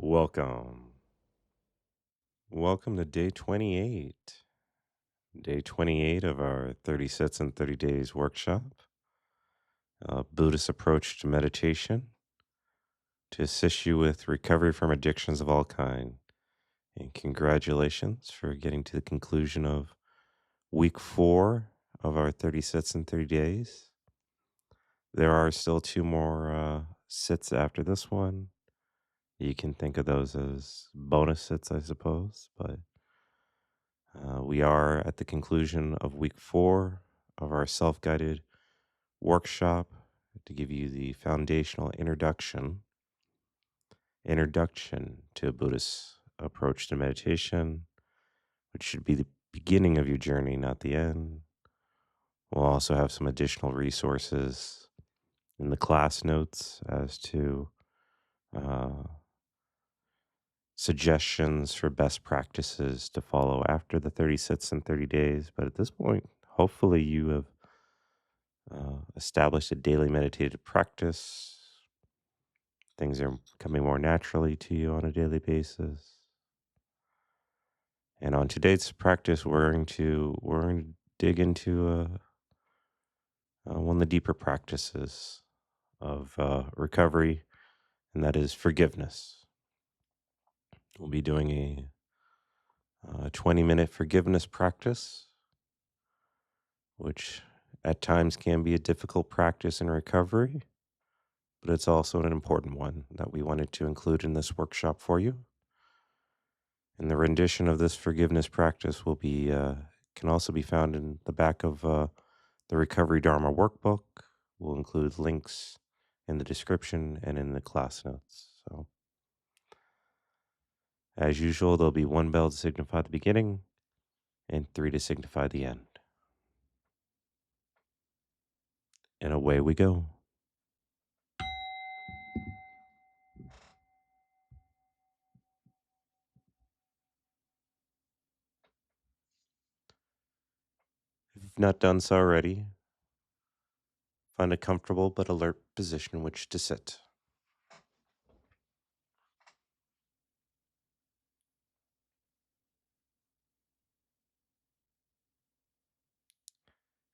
Welcome. Welcome to day 28. Day 28 of our 30 Sits in 30 Days workshop, a Buddhist approach to meditation to assist you with recovery from addictions of all kind. And congratulations for getting to the conclusion of week 4 of our 30 Sits in 30 Days. There are still 2 more sits after this one. You can think of those as bonus sits, I suppose, but we are at the conclusion of week 4 of our self-guided workshop to give you the foundational introduction to a Buddhist approach to meditation, which should be the beginning of your journey, not the end. We'll also have some additional resources in the class notes as to uh, suggestions for best practices to follow after the 30 sits in 30 days. But at this point, hopefully you have established a daily meditative practice. Things are coming more naturally to you on a daily basis. And on today's practice, we're going to dig into one of the deeper practices of recovery, and that is forgiveness. We'll be doing a 20-minute forgiveness practice, which at times can be a difficult practice in recovery, but it's also an important one that we wanted to include in this workshop for you. And the rendition of this forgiveness practice will be can also be found in the back of the Recovery Dharma workbook. We'll include links in the description and in the class notes. So, as usual, there'll be 1 bell to signify the beginning and 3 to signify the end. And away we go. If you've not done so already, find a comfortable but alert position in which to sit.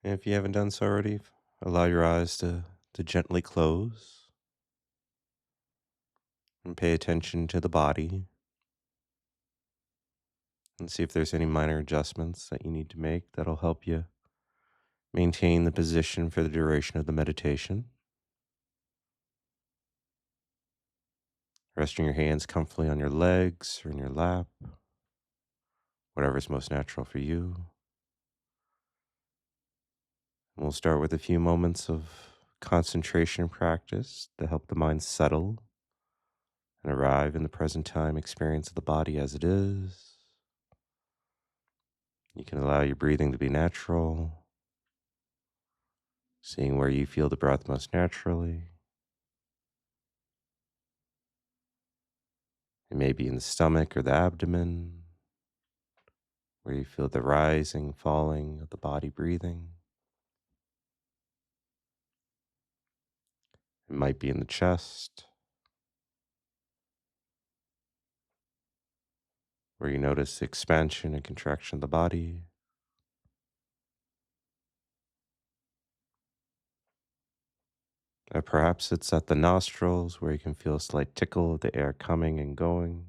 And if you haven't done so already, allow your eyes to gently close and pay attention to the body and see if there's any minor adjustments that you need to make that'll help you maintain the position for the duration of the meditation. Resting your hands comfortably on your legs or in your lap, whatever's most natural for you. And we'll start with a few moments of concentration practice to help the mind settle and arrive in the present time experience of the body as it is. You can allow your breathing to be natural, seeing where you feel the breath most naturally. It may be in the stomach or the abdomen, where you feel the rising, falling of the body breathing. It might be in the chest, where you notice the expansion and contraction of the body. Or perhaps it's at the nostrils, where you can feel a slight tickle of the air coming and going.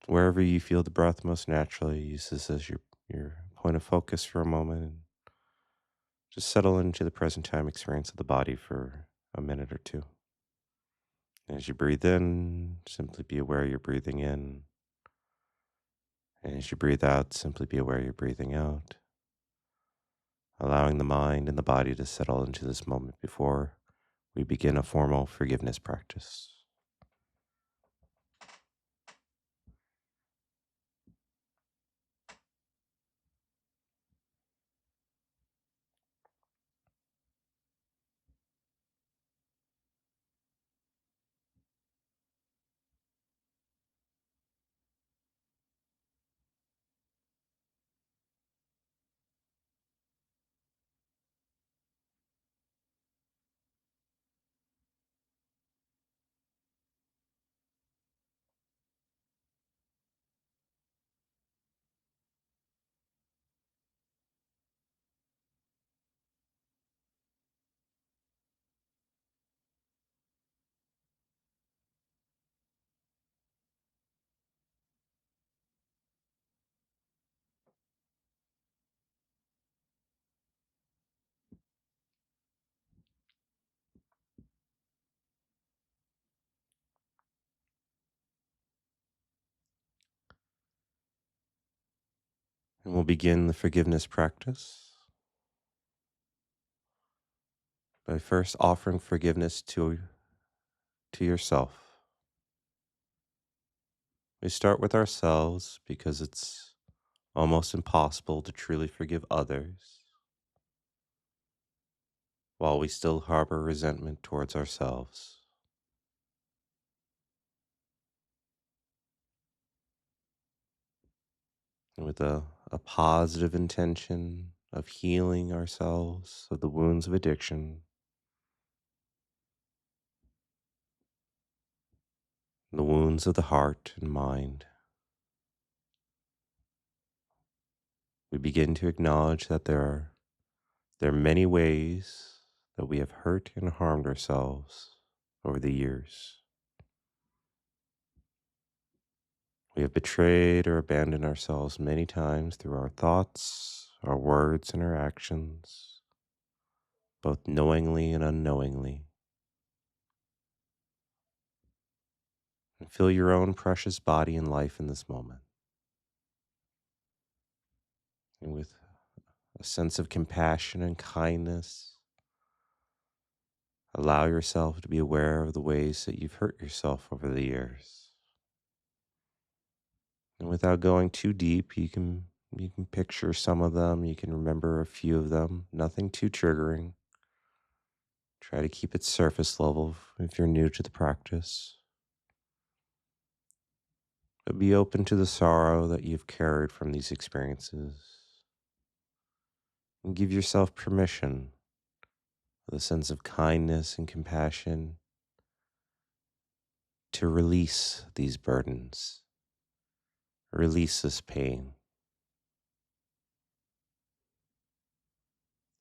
Wherever you feel the breath most naturally, use this as your point of focus for a moment and just settle into the present time experience of the body for a minute or two. As you breathe in, simply be aware you're breathing in. And as you breathe out, simply be aware you're breathing out, allowing the mind and the body to settle into this moment before we begin a formal forgiveness practice. And we'll begin the forgiveness practice by first offering forgiveness to yourself. We start with ourselves because it's almost impossible to truly forgive others while we still harbor resentment towards ourselves. And with a positive intention of healing ourselves of the wounds of addiction, the wounds of the heart and mind, we begin to acknowledge that there are many ways that we have hurt and harmed ourselves over the years. We have betrayed or abandoned ourselves many times through our thoughts, our words, and our actions, both knowingly and unknowingly. And feel your own precious body and life in this moment. And with a sense of compassion and kindness, allow yourself to be aware of the ways that you've hurt yourself over the years. And without going too deep, you can picture some of them, you can remember a few of them, nothing too triggering. Try to keep it surface level if you're new to the practice. But be open to the sorrow that you've carried from these experiences. And give yourself permission with a sense of kindness and compassion to release these burdens, release this pain.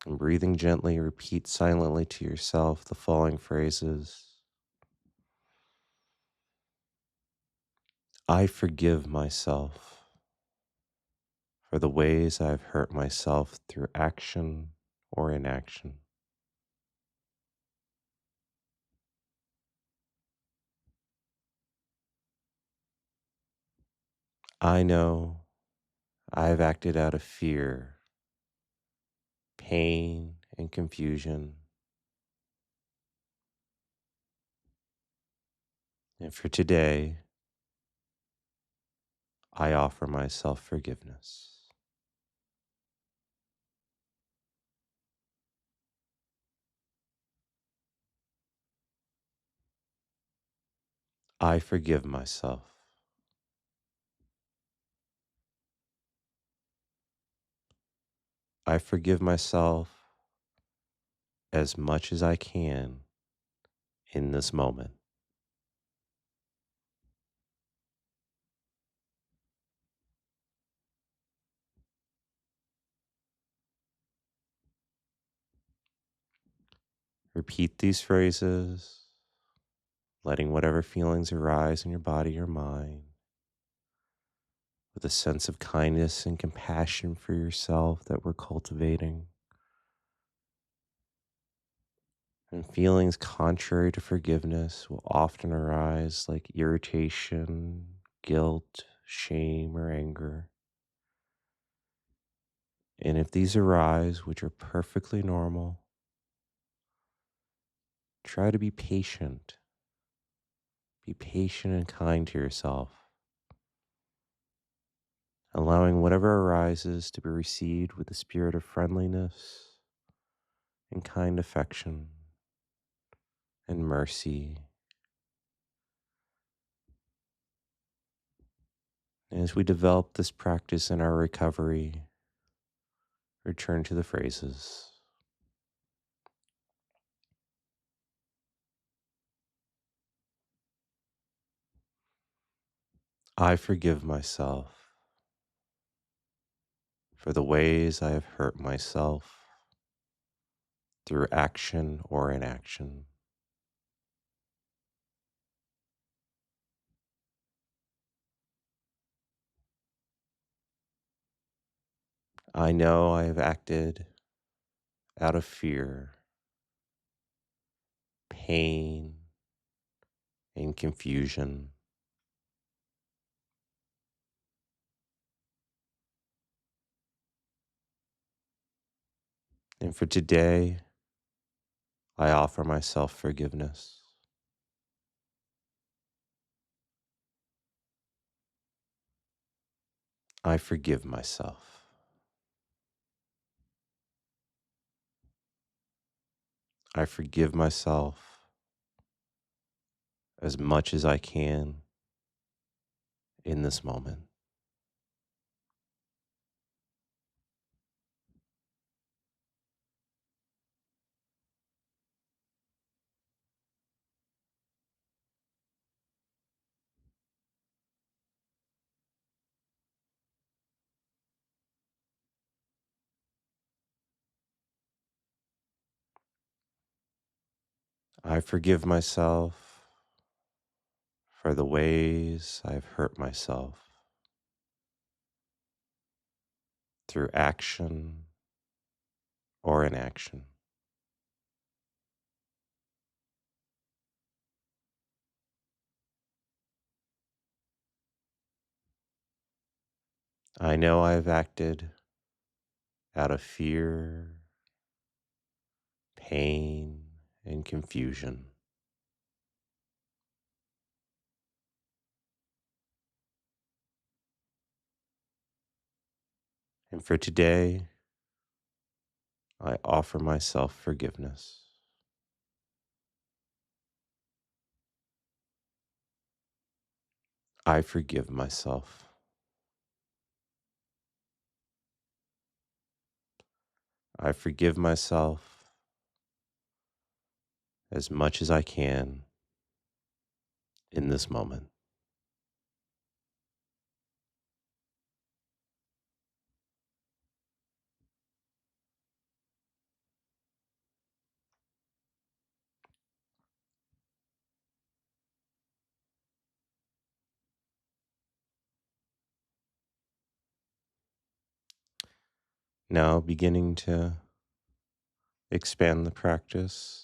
And breathing gently, repeat silently to yourself the following phrases. I forgive myself for the ways I've hurt myself through action or inaction. I know I've acted out of fear, pain, and confusion. And for today, I offer myself forgiveness. I forgive myself. I forgive myself as much as I can in this moment. Repeat these phrases, letting whatever feelings arise in your body or mind with a sense of kindness and compassion for yourself that we're cultivating. And feelings contrary to forgiveness will often arise like irritation, guilt, shame, or anger. And if these arise, which are perfectly normal, try to be patient. Be patient and kind to yourself, allowing whatever arises to be received with a spirit of friendliness and kind affection and mercy. And as we develop this practice in our recovery, return to the phrases. I forgive myself for the ways I have hurt myself through action or inaction. I know I have acted out of fear, pain, and confusion. And for today, I offer myself forgiveness. I forgive myself. I forgive myself as much as I can in this moment. I forgive myself for the ways I've hurt myself through action or inaction. I know I've acted out of fear, pain, and confusion. And for today, I offer myself forgiveness. I forgive myself. I forgive myself as much as I can in this moment. Now, beginning to expand the practice,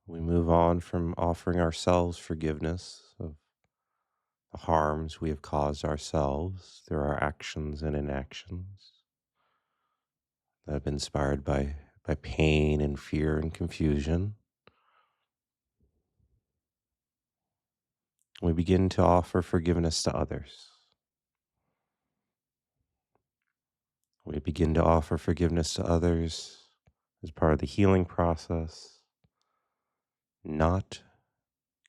we move on from offering ourselves forgiveness of the harms we have caused ourselves through our actions and inactions that have been inspired by pain and fear and confusion. We begin to offer forgiveness to others. We begin to offer forgiveness to others as part of the healing process, not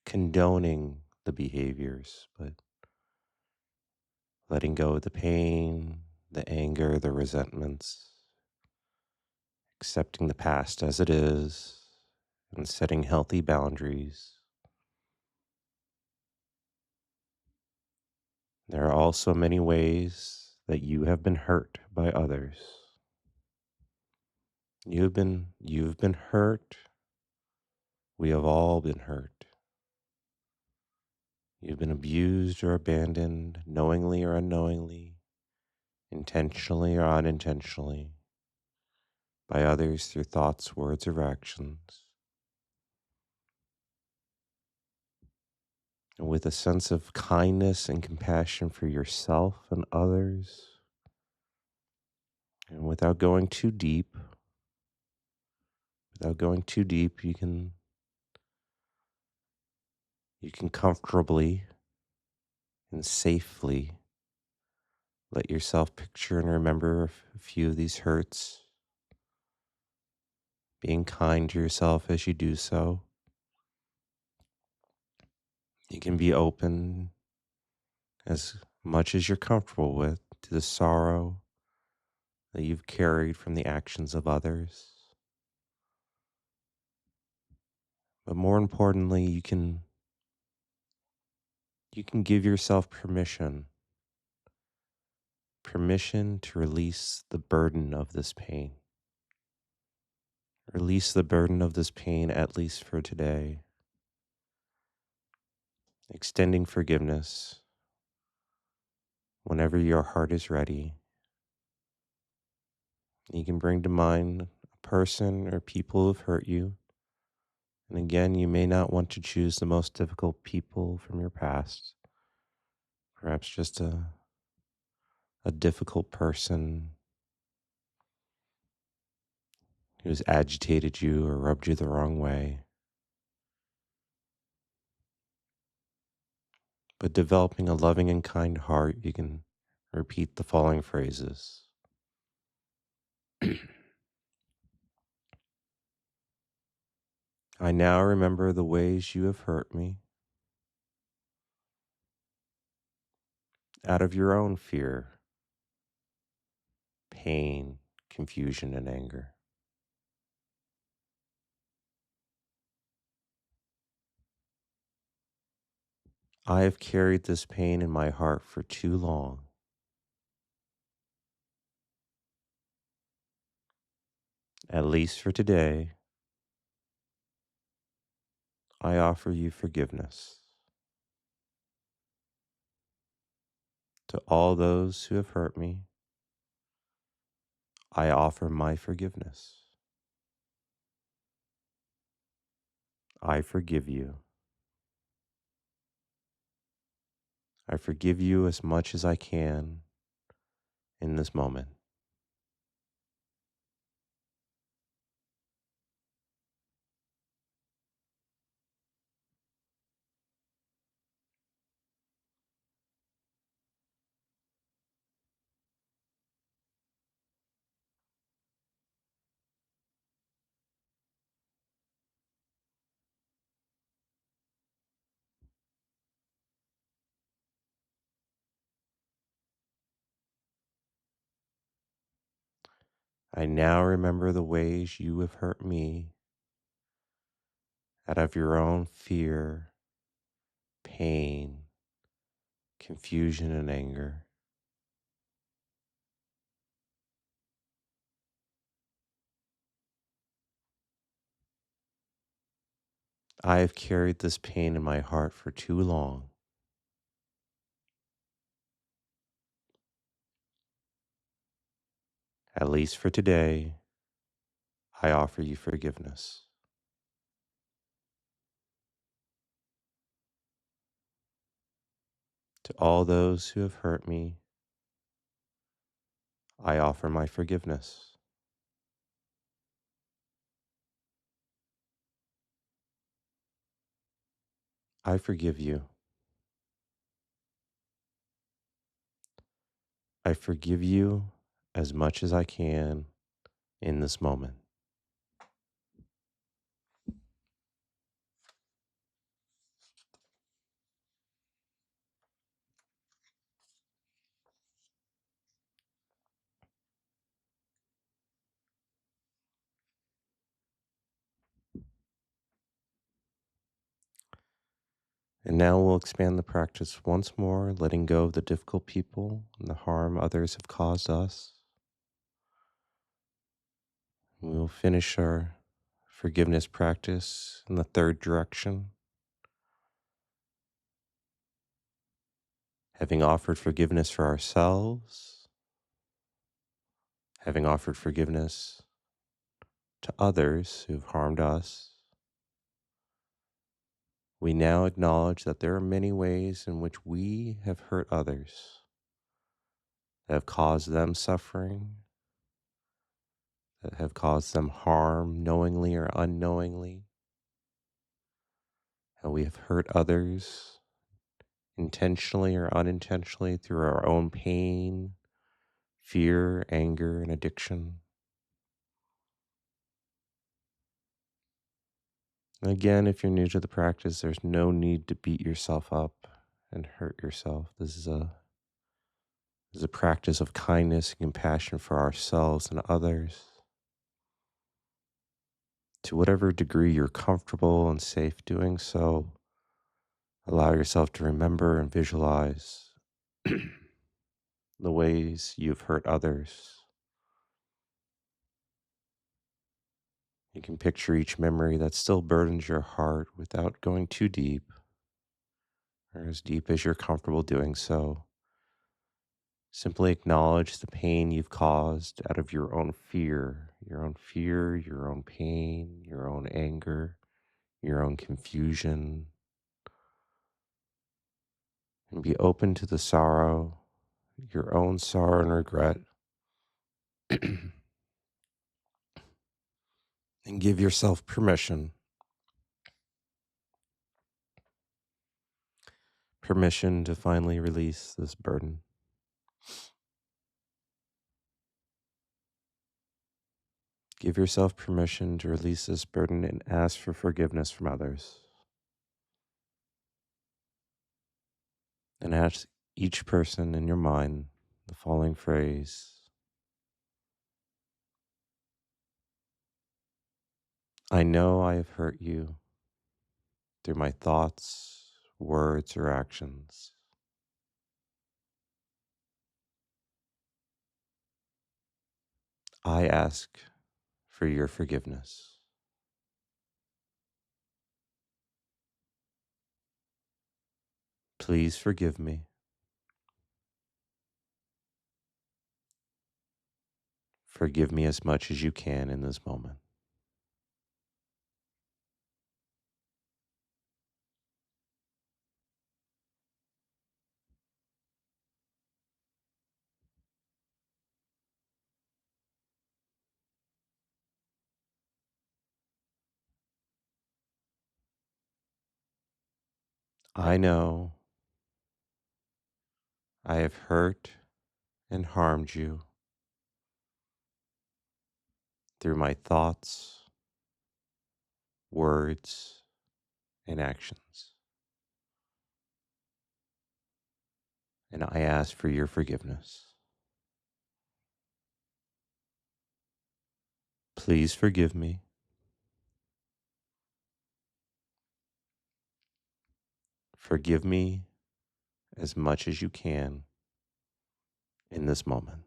condoning the behaviors, but letting go of the pain, the anger, the resentments, accepting the past as it is, and setting healthy boundaries. There are also many ways that you have been hurt by others. You've been hurt. We have all been hurt. You've been abused or abandoned, knowingly or unknowingly, intentionally or unintentionally, by others through thoughts, words, or actions. And with a sense of kindness and compassion for yourself and others, and without going too deep, you can comfortably and safely let yourself picture and remember a few of these hurts, being kind to yourself as you do so. You can be open as much as you're comfortable with to the sorrow that you've carried from the actions of others. But more importantly, you can give yourself permission to release the burden of this pain. Release the burden of this pain, at least for today. Extending forgiveness whenever your heart is ready. You can bring to mind a person or people who have hurt you. And again, you may not want to choose the most difficult people from your past. Perhaps just a difficult person who's agitated you or rubbed you the wrong way, but developing a loving and kind heart, you can repeat the following phrases. I now remember the ways you have hurt me out of your own fear, pain, confusion, and anger. I have carried this pain in my heart for too long. At least for today, I offer you forgiveness. To all those who have hurt me, I offer my forgiveness. I forgive you. I forgive you as much as I can in this moment. I now remember the ways you have hurt me out of your own fear, pain, confusion, and anger. I have carried this pain in my heart for too long. At least for today, I offer you forgiveness. To all those who have hurt me, I offer my forgiveness. I forgive you. I forgive you as much as I can in this moment. And now we'll expand the practice once more, letting go of the difficult people and the harm others have caused us. We'll finish our forgiveness practice in the third direction. Having offered forgiveness for ourselves, having offered forgiveness to others who've harmed us, we now acknowledge that there are many ways in which we have hurt others, that have caused them suffering, that have caused them harm knowingly or unknowingly, and we have hurt others intentionally or unintentionally through our own pain, fear, anger, and addiction. And again, if you're new to the practice, there's no need to beat yourself up and hurt yourself. This is a practice of kindness and compassion for ourselves and others. To whatever degree you're comfortable and safe doing so, allow yourself to remember and visualize the ways you've hurt others. You can picture each memory that still burdens your heart without going too deep, or as deep as you're comfortable doing so. Simply acknowledge the pain you've caused out of your own fear, your own pain, your own anger, your own confusion, and be open to the sorrow, your own sorrow and regret, And give yourself permission to finally release this burden. Give yourself permission to release this burden and ask for forgiveness from others. And ask each person in your mind the following phrase: I know I have hurt you through my thoughts, words, or actions. I ask for your forgiveness. Please forgive me. Forgive me as much as you can in this moment. I know I have hurt and harmed you through my thoughts, words, and actions. And I ask for your forgiveness. Please forgive me. Forgive me as much as you can in this moment.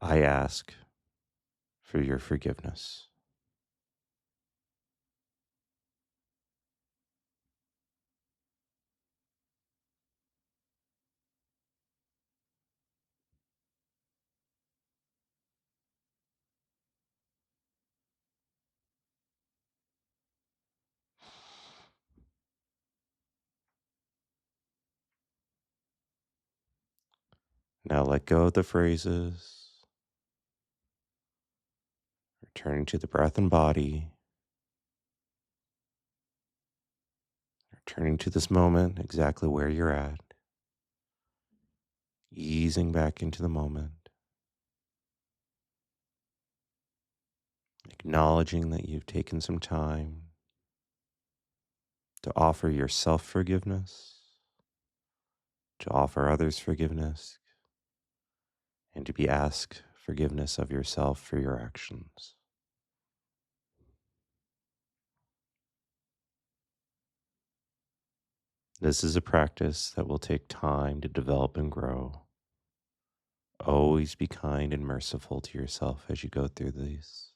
I ask for your forgiveness. Now let go of the phrases, returning to the breath and body, returning to this moment exactly where you're at, easing back into the moment, acknowledging that you've taken some time to offer yourself forgiveness, to offer others forgiveness, and to be asked forgiveness of yourself for your actions. This is a practice that will take time to develop and grow. Always be kind and merciful to yourself as you go through these.